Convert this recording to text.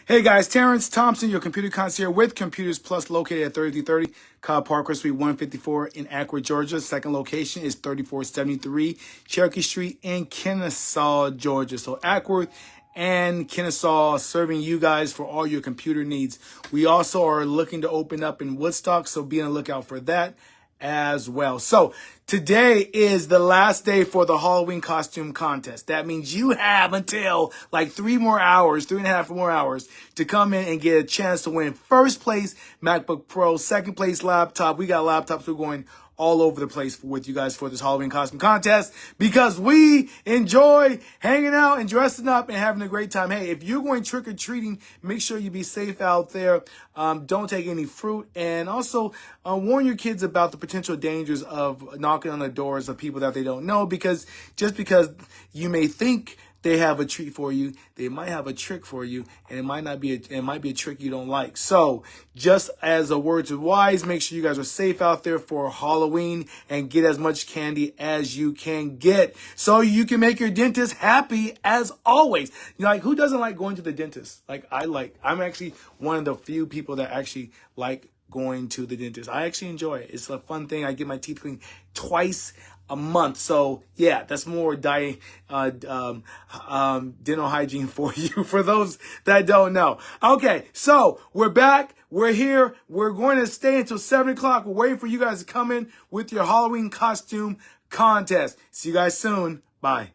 Hey guys, Terrence Thompson, your computer concierge with Computers Plus, located at 3330 Cobb Parker Suite 154 in Acworth, Georgia. Second location is 3473 Cherokee Street in Kennesaw, Georgia. So Acworth and Kennesaw serving you guys for all your computer needs. We also are looking to open up in Woodstock, so be on the lookout for that as well. So today is the last day for the Halloween costume contest. That means you have until like 3.5 more hours to come in and get a chance to win first place MacBook Pro, second place laptop. We got laptops. We're going all over the place with you guys for this Halloween costume contest because we enjoy hanging out and dressing up and having a great time. Hey, if you're going trick-or-treating, make sure you be safe out there. Don't take any fruit, and also warn your kids about the potential dangers of knocking on the doors of people that they don't know, because just because you may think they have a treat for you, they might have a trick for you, and it might be a trick you don't like. So just as a word to wise, make sure you guys are safe out there for Halloween and get as much candy as you can get so you can make your dentist happy as always. You know, like, who doesn't like going to the dentist? I'm actually one of the few people that actually like going to the dentist. I actually enjoy it. It's a fun thing. I get my teeth cleaned twice a month. So yeah, that's more dental hygiene for you, for those that don't know. Okay, so we're back. We're here. We're going to stay until 7 o'clock. We're waiting for you guys to come in with your Halloween costume contest. See you guys soon. Bye.